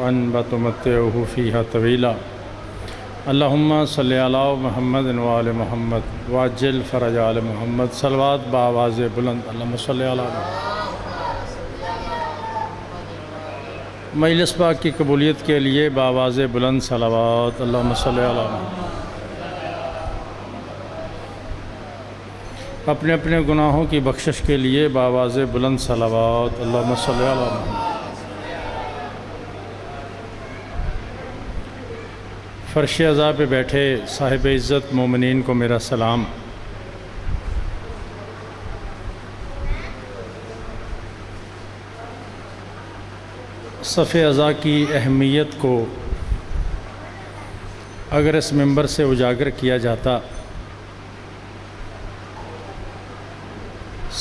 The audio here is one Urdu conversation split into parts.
وأنبت متعه فيها طويلا اللهم صل على محمد وآل محمد وعجل فرج آل محمد صلوات بآواز بلند اللهم صل علی محمد۔ مجلس پاک کی قبولیت کے لیے بآواز بلند صلوات اللہم صلی علی محمد۔ اپنے اپنے گناہوں کی بخشش کے لیے بآواز بلند صلوات اللہم صلی علی محمد۔ فرش عزا پہ بیٹھے صاحب عزت مومنین کو میرا سلام۔ صف عزا کی اہمیت کو اگر اس منبر سے اجاگر کیا جاتا،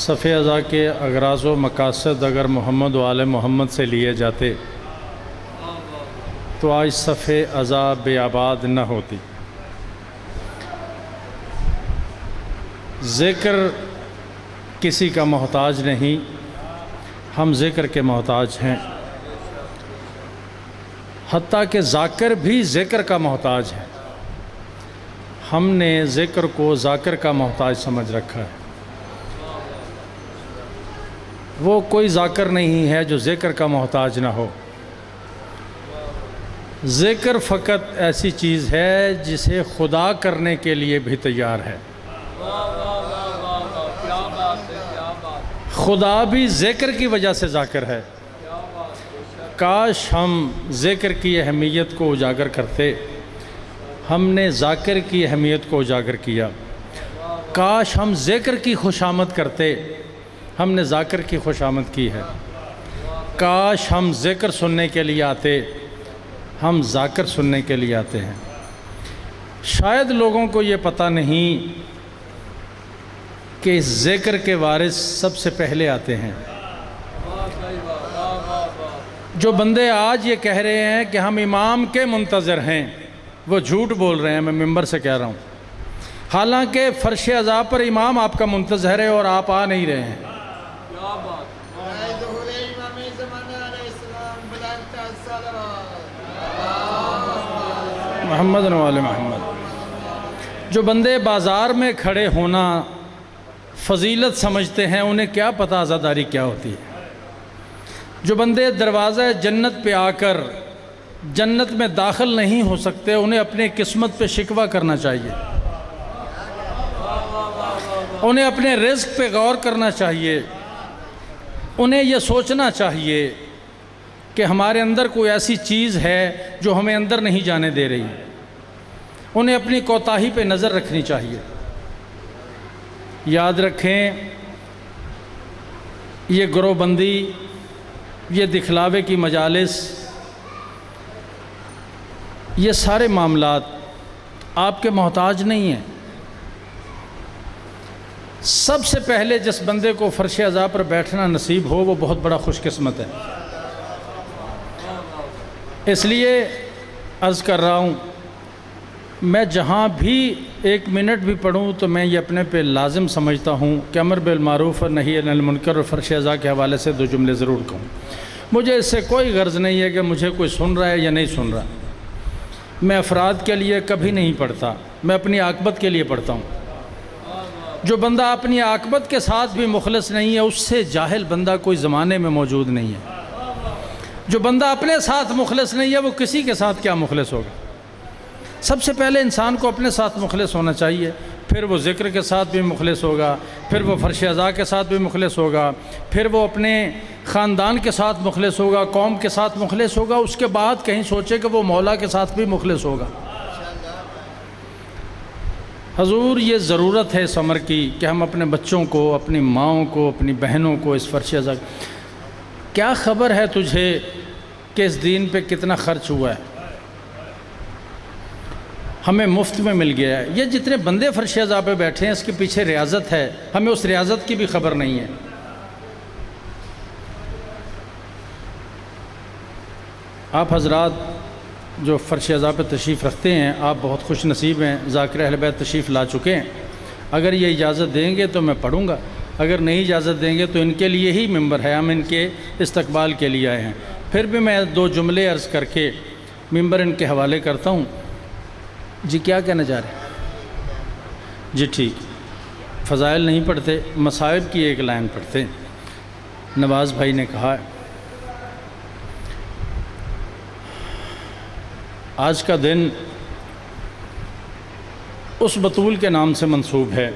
صف عزا کے اغراض و مقاصد اگر محمد و آل محمد سے لیے جاتے تو آج صف عزا بے آباد نہ ہوتی۔ ذکر کسی کا محتاج نہیں، ہم ذکر کے محتاج ہیں، حتیٰ کہ ذاکر بھی ذکر کا محتاج ہے۔ ہم نے ذکر کو ذاکر کا محتاج سمجھ رکھا ہے۔ وہ کوئی ذاکر نہیں ہے جو ذکر کا محتاج نہ ہو۔ ذکر فقط ایسی چیز ہے جسے خدا کرنے کے لیے بھی تیار ہے۔ خدا بھی ذکر کی وجہ سے ذاکر ہے۔ کاش ہم ذکر کی اہمیت کو اجاگر کرتے، ہم نے ذاکر کی اہمیت کو اجاگر کیا۔ کاش ہم ذکر کی خوشامد کرتے، ہم نے ذاکر کی خوشامد کی ہے۔ کاش ہم ذکر سننے کے لیے آتے، ہم ذاکر سننے کے لیے آتے ہیں۔ شاید لوگوں کو یہ پتہ نہیں کہ اس ذکر کے وارث سب سے پہلے آتے ہیں۔ جو بندے آج یہ کہہ رہے ہیں کہ ہم امام کے منتظر ہیں، وہ جھوٹ بول رہے ہیں، میں ممبر سے کہہ رہا ہوں۔ حالانکہ فرش عزا پر امام آپ کا منتظر ہے اور آپ آ نہیں رہے ہیں۔ محمد و آل محمد۔ جو بندے بازار میں کھڑے ہونا فضیلت سمجھتے ہیں، انہیں کیا پتہ عزاداری کیا ہوتی ہے۔ جو بندے دروازہ جنت پہ آ کر جنت میں داخل نہیں ہو سکتے، انہیں اپنے قسمت پہ شکوہ کرنا چاہیے، انہیں اپنے رزق پہ غور کرنا چاہیے، انہیں یہ سوچنا چاہیے کہ ہمارے اندر کوئی ایسی چیز ہے جو ہمیں اندر نہیں جانے دے رہی۔ انہیں اپنی کوتاہی پہ نظر رکھنی چاہیے۔ یاد رکھیں، یہ گروہ بندی، یہ دکھلاوے کی مجالس، یہ سارے معاملات آپ کے محتاج نہیں ہیں۔ سب سے پہلے جس بندے کو فرش عزا پر بیٹھنا نصیب ہو وہ بہت بڑا خوش قسمت ہے۔ اس لیے عرض کر رہا ہوں، میں جہاں بھی 1 منٹ بھی پڑھوں تو میں یہ اپنے پہ لازم سمجھتا ہوں کہ امر بالمعروف اور نہی عن المنکر اور فرش عزا کے حوالے سے 2 جملے ضرور کہوں۔ مجھے اس سے کوئی غرض نہیں ہے کہ مجھے کوئی سن رہا ہے یا نہیں سن رہا۔ میں افراد کے لیے کبھی نہیں پڑھتا، میں اپنی عاقبت کے لیے پڑھتا ہوں۔ جو بندہ اپنی عاقبت کے ساتھ بھی مخلص نہیں ہے، اس سے جاہل بندہ کوئی زمانے میں موجود نہیں ہے۔ جو بندہ اپنے ساتھ مخلص نہیں ہے، وہ کسی کے ساتھ کیا مخلص ہوگا۔ سب سے پہلے انسان کو اپنے ساتھ مخلص ہونا چاہیے، پھر وہ ذکر کے ساتھ بھی مخلص ہوگا، پھر وہ فرش عزا کے ساتھ بھی مخلص ہوگا، پھر وہ اپنے خاندان کے ساتھ مخلص ہوگا، قوم کے ساتھ مخلص ہوگا، اس کے بعد کہیں سوچے کہ وہ مولا کے ساتھ بھی مخلص ہوگا۔ حضور، یہ ضرورت ہے اس عمر کی کہ ہم اپنے بچوں کو، اپنی ماؤں کو، اپنی بہنوں کو اس فرش عزا۔ کیا خبر ہے تجھے کہ اس دین پہ کتنا خرچ ہوا ہے؟ ہمیں مفت میں مل گیا ہے۔ یہ جتنے بندے فرش عزا پہ بیٹھے ہیں، اس کے پیچھے ریاضت ہے، ہمیں اس ریاضت کی بھی خبر نہیں ہے۔ آپ حضرات جو فرش عزا پہ تشریف رکھتے ہیں، آپ بہت خوش نصیب ہیں، ذاکر اہل بیت تشریف لا چکے ہیں۔ اگر یہ اجازت دیں گے تو میں پڑھوں گا، اگر نہیں اجازت دیں گے تو ان کے لیے ہی ممبر ہے، ہم ان کے استقبال کے لیے آئے ہیں۔ پھر بھی میں 2 جملے عرض کر کے ممبر ان کے حوالے کرتا ہوں۔ جی کیا کہنا چاہ رہے ہیں؟ جی ٹھیک، فضائل نہیں پڑھتے، مصائب کی ایک لائن پڑھتے ہیں۔ نواز بھائی نے کہا ہے آج کا دن اس بطول کے نام سے منسوب ہے۔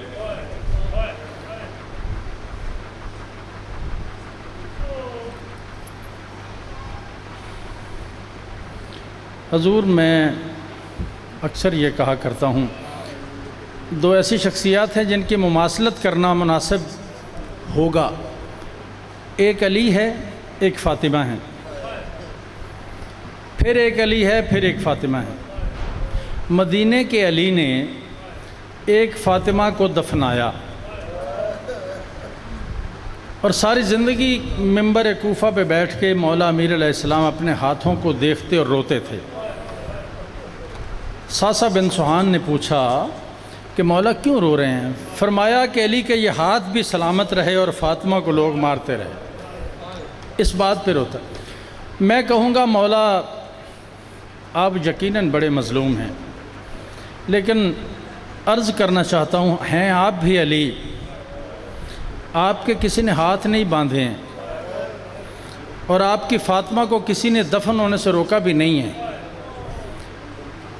حضور، میں اکثر یہ کہا کرتا ہوں 2 ایسی شخصیات ہیں جن کی مماثلت کرنا مناسب ہوگا، ایک علی ہے، ایک فاطمہ ہے، پھر ایک علی ہے، پھر ایک فاطمہ ہے۔ مدینے کے علی نے ایک فاطمہ کو دفنایا اور ساری زندگی منبر کوفہ پہ بیٹھ کے مولا امیر علیہ السلام اپنے ہاتھوں کو دیکھتے اور روتے تھے۔ ساسا بن سہان نے پوچھا کہ مولا کیوں رو رہے ہیں؟ فرمایا کہ علی کے یہ ہاتھ بھی سلامت رہے اور فاطمہ کو لوگ مارتے رہے، اس بات پہ روتا۔ میں کہوں گا مولا آپ یقیناً بڑے مظلوم ہیں، لیکن عرض کرنا چاہتا ہوں ہیں آپ بھی علی، آپ کے کسی نے ہاتھ نہیں باندھے ہیں اور آپ کی فاطمہ کو کسی نے دفن ہونے سے روکا بھی نہیں ہے،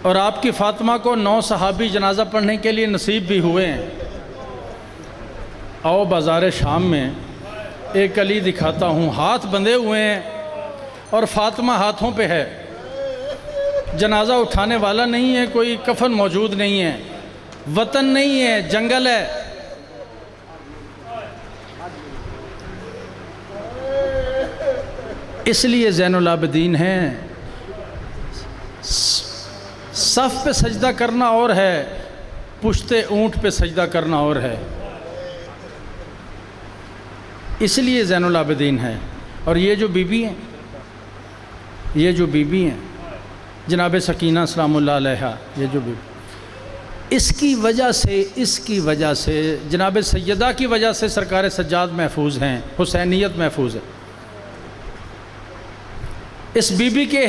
اور آپ کی فاطمہ کو 9 صحابی جنازہ پڑھنے کے لیے نصیب بھی ہوئے ہیں۔ آؤ بازار شام میں ایک علی دکھاتا ہوں، ہاتھ بندھے ہوئے ہیں اور فاطمہ ہاتھوں پہ ہے، جنازہ اٹھانے والا نہیں ہے، کوئی کفن موجود نہیں ہے، وطن نہیں ہے، جنگل ہے۔ اس لیے زین العابدین ہیں، صف پہ سجدہ کرنا اور ہے، پشتے اونٹ پہ سجدہ کرنا اور ہے، اس لیے زین العابدین ہے۔ اور یہ جو بی بی ہیں، یہ جو بی بی ہیں جناب سکینہ سلام اللہ علیہا، یہ جو بی بی، اس کی وجہ سے جناب سیدہ کی وجہ سے سرکار سجاد محفوظ ہیں، حسینیت محفوظ ہے۔ اس بی بی کے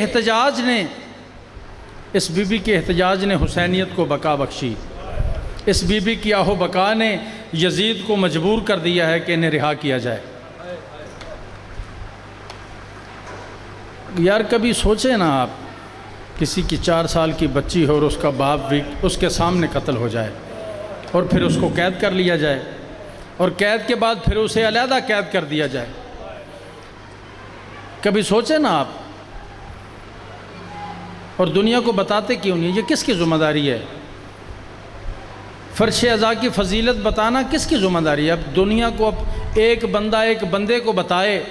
احتجاج نے حسینیت کو بقا بخشی، اس بی بی کی آہ و بقا نے یزید کو مجبور کر دیا ہے کہ انہیں رہا کیا جائے۔ یار کبھی سوچیں نا آپ، کسی کی 4 سال کی بچی ہو اور اس کا باپ بھی اس کے سامنے قتل ہو جائے اور پھر اس کو قید کر لیا جائے اور قید کے بعد پھر اسے علیحدہ قید کر دیا جائے۔ کبھی سوچیں نا آپ، اور دنیا کو بتاتے کیوں نہیں؟ یہ کس کی ذمہ داری ہے؟ فرش ازا کی فضیلت بتانا کس کی ذمہ داری ہے؟ اب دنیا کو ایک بندے کو بتائے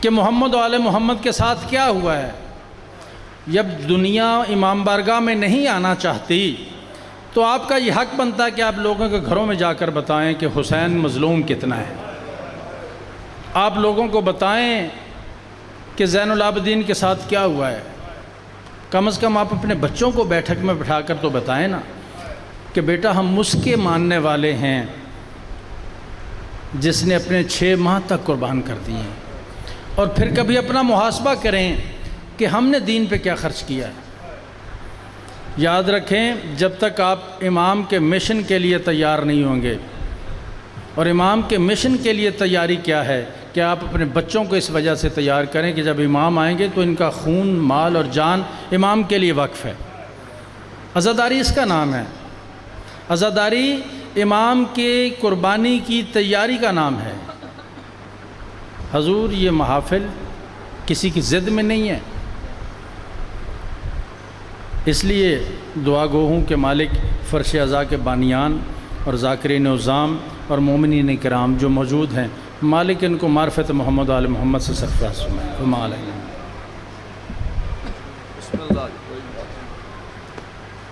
کہ محمد و آل محمد کے ساتھ کیا ہوا ہے۔ جب دنیا امام بارگاہ میں نہیں آنا چاہتی تو آپ کا یہ حق بنتا ہے کہ آپ لوگوں کے گھروں میں جا کر بتائیں کہ حسین مظلوم کتنا ہے، آپ لوگوں کو بتائیں کہ زین العابدین کے ساتھ کیا ہوا ہے۔ کم از کم آپ اپنے بچوں کو بیٹھک میں بٹھا کر تو بتائیں نا کہ بیٹا ہم اس کے ماننے والے ہیں جس نے اپنے 6 ماہ تک قربان کر دیے ہیں، اور پھر کبھی اپنا محاسبہ کریں کہ ہم نے دین پہ کیا خرچ کیا ہے۔ یاد رکھیں، جب تک آپ امام کے مشن کے لیے تیار نہیں ہوں گے، اور امام کے مشن کے لیے تیاری کیا ہے کہ آپ اپنے بچوں کو اس وجہ سے تیار کریں کہ جب امام آئیں گے تو ان کا خون، مال اور جان امام کے لیے وقف ہے۔ عزاداری اس کا نام ہے، عزاداری امام کے قربانی کی تیاری کا نام ہے۔ حضور یہ محافل کسی کی ضد میں نہیں ہے، اس لیے دعا گو ہوں کہ مالک فرش ازا کے بانیان اور ذاکرین عظام اور مومنین کرام جو موجود ہیں، مالک ان کو معرفت محمد و آل محمد سے سرفراز فرمائے۔